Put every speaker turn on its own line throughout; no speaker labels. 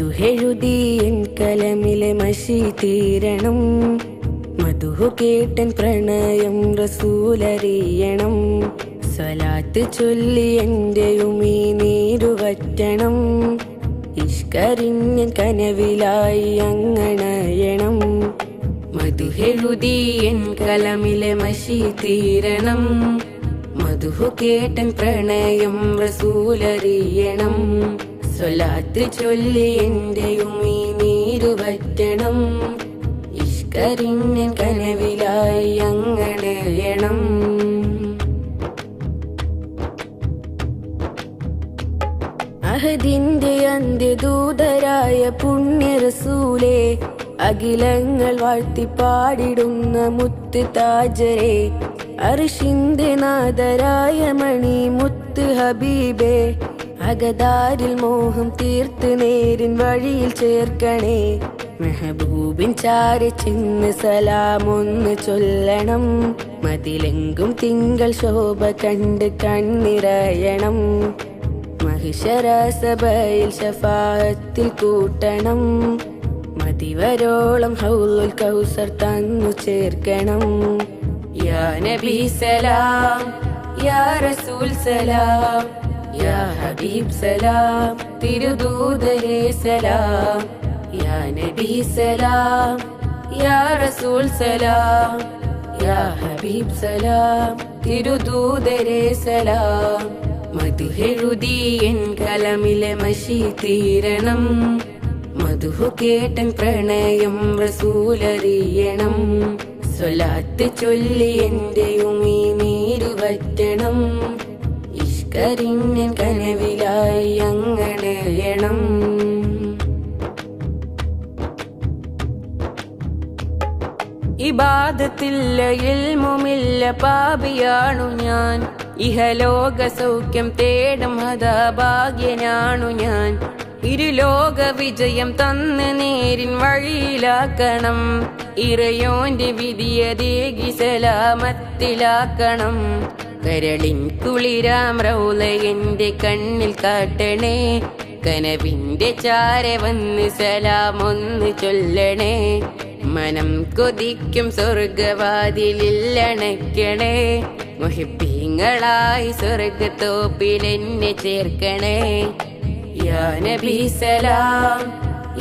മധുഹെഴുതി N കലമിലെ മഷി തീരണം. മധുഹു കേട്ടൻ പ്രണയം റസൂലറിയണം. സ്വലാത്ത് ചൊല്ലി എന്റെയും ഈ നീരുവറ്റണം. ഇഷ്കരിഞ്ഞൻ കനവിലായി അങ്ങണയണം. മധുഹെഴുതി എൻ കലമിലെ മഷി തീരണം. മധുഹു കേട്ടൻ പ്രണയം റസൂലറിയണം. സ്വലാത്ത് ചൊല്ലി എന്റെയും ഈ നീരുവറ്റണം. ഇഷ്കരിഞ്ഞൻ കനവിലായി അങ്ങണയണം. അഹദിന്റെ അന്ത്യദൂതരായ പുണ്യ റസൂലേ, അഖിലങ്ങൾ വാഴ്ത്തിപ്പാടിടുന്ന മുത്ത് താജരെ, അർശിന്റെ നാദരായ മണി മുത്ത് ഹബീബേ, അകതാരിൽ മോഹം തീർത്ത് നേരിൻ വഴിയിൽ ചേർക്കണേ. മെഹബൂബിൻ ചാരി ചെന്ന് സലാമൊന്ന് ചൊല്ലണം. മതിലെങ്കും തിങ്കൾ ശോഭ കണ്ട് കണ്ണിറയണം. മഹിഷരസഭയിൽ ശഫാഅത്തിൽ കൂട്ടണം. മതിവരോളം ഹൗലുൽ കൗസർ തന്നു ചേർക്കണം. യാ നബി സലാം, യാ റസൂൽ സലാം, യാ ഹബീബ് സലാം, തിരുദൂതരേ സലാം. യാ നബി സലാം, യാ റസൂൽ സലാം, യാ ഹബീബ് സലാം, തിരുദൂതരേ സലാം. മധുഹെഴുതി എൻ കലമിലെ മഷി തീരണം. മധുഹു കേട്ടൻ പ്രണയം റസൂലറിയണം. സ്വലാത്ത് ചൊല്ലി എന്റെയും ഈ നീരുവറ്റണം. ഇഷ്കരിഞ്ഞൻ കനവിലായി അങ്ങണയണം. ഇബാദത്തില്ല ഇൽമുമില്ല പാപിയാണു ഞാൻ. ഇഹലോക സൗഖ്യം തേടും ഹതഭാഗ്യനാണു ഞാൻ. ഇരുലോക വിജയം തന്ന് നേരിൻ വഴിയിലാക്കണം. ഇറയോന്റെ വിധിയതേകി സലാമത്തിലാക്കണം. കരളിൻ കുളിരാം റൗള എന്റെ കണ്ണിൽ കാട്ടണേ. കനവിന്റെ ചാര വന്ന് സലാമൊന്ന് ചൊല്ലണേ. മനം കൊതിക്കും സ്വർഗവാതിലിൽ അണയ്ക്കണേ. മുഹിബ്ബീങ്ങളായി സ്വർഗത്തോപ്പിൽ എന്നെ ചേർക്കണേ. യാ നബി സലാം,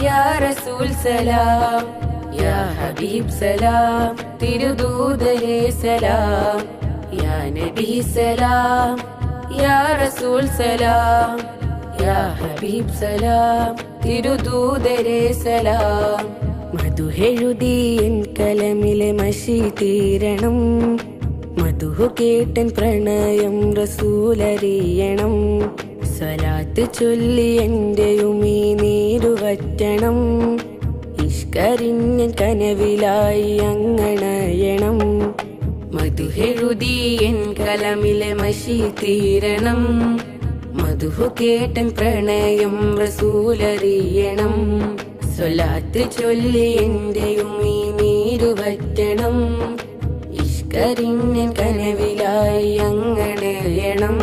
യാ റസൂൽ സലാം, യാ ഹബീബ് സലാം, തിരുദൂതരേ സലാം. യാ നബി സലാം, യാ റസൂൽ സലാം, യാ ഹബീബ് സലാം, തിരുദൂതരേ സലാം. മധുഹെഴുതി എൻ കലമിലെ മഷി തീരണം. മധുഹു കേട്ടൻ പ്രണയം റസൂലറിയണം. സ്വലാത്ത് ചൊല്ലി എന്റെയും ഈ നീരുവറ്റണം. ഇഷ്കരിഞ്ഞൻ കനവിലായി അങ്ങണയണം. മധുഹെഴുതി എൻ കലമിലെ മഷി തീരണം. മധുഹു കേട്ടൻ പ്രണയം റസൂലറിയണം. സ്വലാത്ത് ചൊല്ലി എന്റെയും ഈ നീരുവറ്റണം. ഇഷ്കരിഞ്ഞൻ കനവിലായി അങ്ങണയണം.